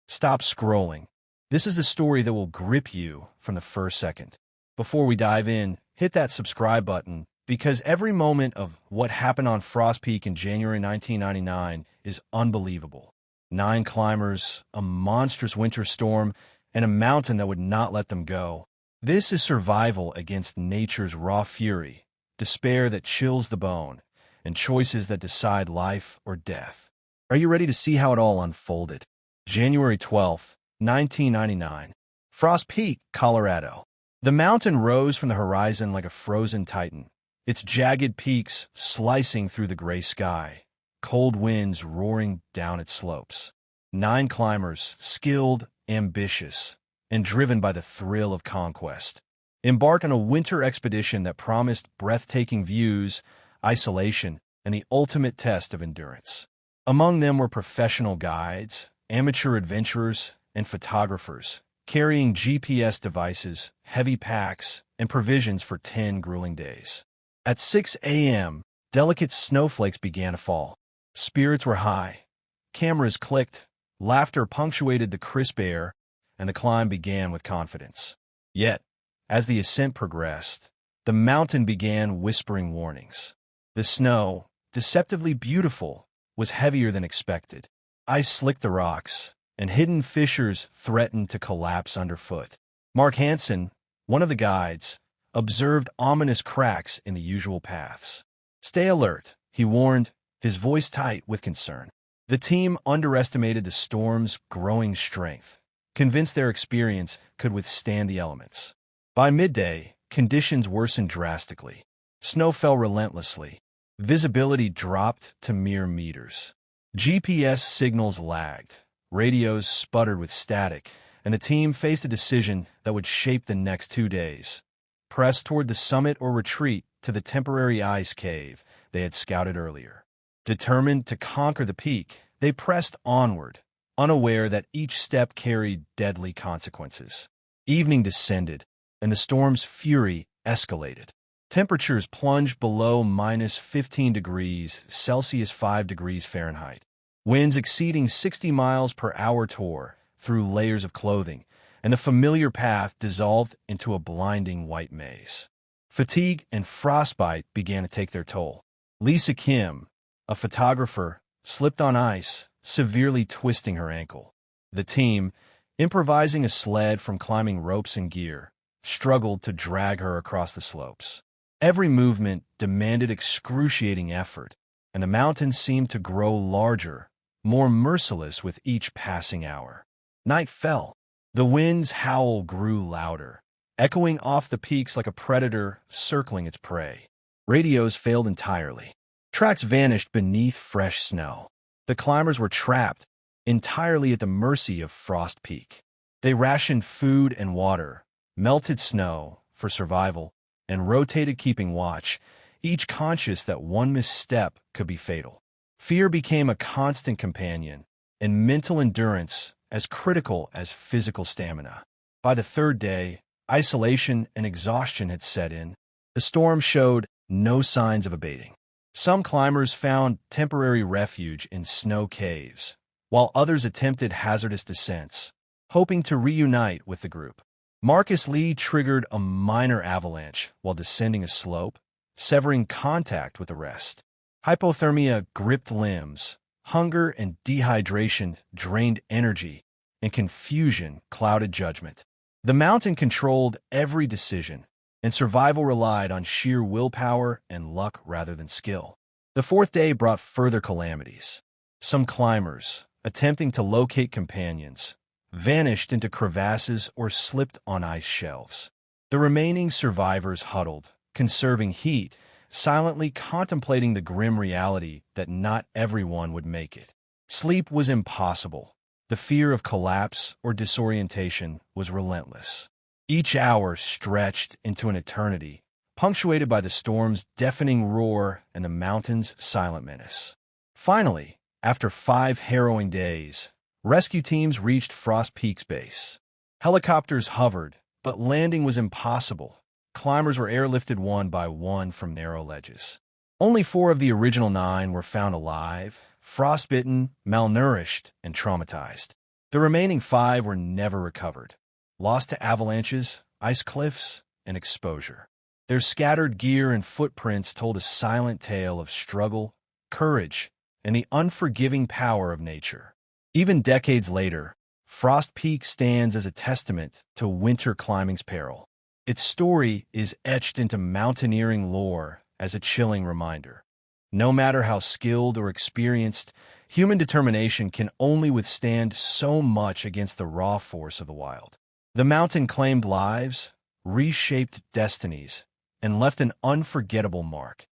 Stop scrolling. This is the story that will grip you from the first second. Before we dive in, hit that subscribe button because every moment of what happened on Frost Peak in January 1999 is unbelievable. 9 climbers, a monstrous winter storm, and a mountain that would not let them go. This is survival against nature's raw fury, despair that chills the bone, and choices that decide life or death. Are you ready to see how it all unfolded? January 12th, 1999. Frost Peak, Colorado. The mountain rose from the horizon like a frozen titan, its jagged peaks slicing through the gray sky, cold winds roaring down its slopes. 9 climbers, skilled, ambitious, and driven by the thrill of conquest, embarked on a winter expedition that promised breathtaking views, isolation, and the ultimate test of endurance. Among them were professional guides, amateur adventurers, and photographers, carrying GPS devices, heavy packs, and provisions for 10 grueling days. At 6 a.m., delicate snowflakes began to fall. Spirits were high. Cameras clicked, laughter punctuated the crisp air, and the climb began with confidence. Yet, as the ascent progressed, the mountain began whispering warnings. The snow, deceptively beautiful, was heavier than expected. Ice slicked the rocks, and hidden fissures threatened to collapse underfoot. Mark Hansen, one of the guides, observed ominous cracks in the usual paths. "Stay alert," he warned, his voice tight with concern. The team underestimated the storm's growing strength, convinced their experience could withstand the elements. By midday, conditions worsened drastically. Snow fell relentlessly. Visibility dropped to mere meters. GPS signals lagged. Radios sputtered with static, and the team faced a decision that would shape the next 2 days. Press toward the summit or retreat to the temporary ice cave they had scouted earlier. Determined to conquer the peak, they pressed onward, unaware that each step carried deadly consequences. Evening descended, and the storm's fury escalated. Temperatures plunged below -15 degrees Celsius 5 degrees Fahrenheit. Winds exceeding 60 miles per hour tore through layers of clothing, and the familiar path dissolved into a blinding white maze. Fatigue and frostbite began to take their toll. Lisa Kim, a photographer, slipped on ice, severely twisting her ankle. The team, improvising a sled from climbing ropes and gear, struggled to drag her across the slopes. Every movement demanded excruciating effort, and the mountain seemed to grow larger, more merciless with each passing hour. Night fell. The wind's howl grew louder, echoing off the peaks like a predator circling its prey. Radios failed entirely. Tracks vanished beneath fresh snow. The climbers were trapped, entirely at the mercy of Frost Peak. They rationed food and water, melted snow for survival, and rotated keeping watch, each conscious that one misstep could be fatal. Fear became a constant companion, and mental endurance as critical as physical stamina. By the 3rd day, isolation and exhaustion had set in. The storm showed no signs of abating. Some climbers found temporary refuge in snow caves, while others attempted hazardous descents, hoping to reunite with the group. Marcus Lee triggered a minor avalanche while descending a slope, severing contact with the rest. Hypothermia gripped limbs, hunger and dehydration drained energy, and confusion clouded judgment. The mountain controlled every decision, and survival relied on sheer willpower and luck rather than skill. The 4th day brought further calamities. Some climbers, attempting to locate companions, vanished into crevasses or slipped on ice shelves. The remaining survivors huddled, conserving heat, silently contemplating the grim reality that not everyone would make it. Sleep was impossible. The fear of collapse or disorientation was relentless. Each hour stretched into an eternity, punctuated by the storm's deafening roar and the mountain's silent menace. Finally, after 5 harrowing days, rescue teams reached Frost Peak's base. Helicopters hovered, but landing was impossible. Climbers were airlifted one by one from narrow ledges. Only 4 of the original 9 were found alive, frostbitten, malnourished, and traumatized. The remaining 5 were never recovered, lost to avalanches, ice cliffs, and exposure. Their scattered gear and footprints told a silent tale of struggle, courage, and the unforgiving power of nature. Even decades later, Frost Peak stands as a testament to winter climbing's peril. Its story is etched into mountaineering lore as a chilling reminder. No matter how skilled or experienced, human determination can only withstand so much against the raw force of the wild. The mountain claimed lives, reshaped destinies, and left an unforgettable mark,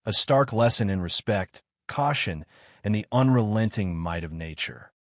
a stark lesson in respect, caution, and the unrelenting might of nature.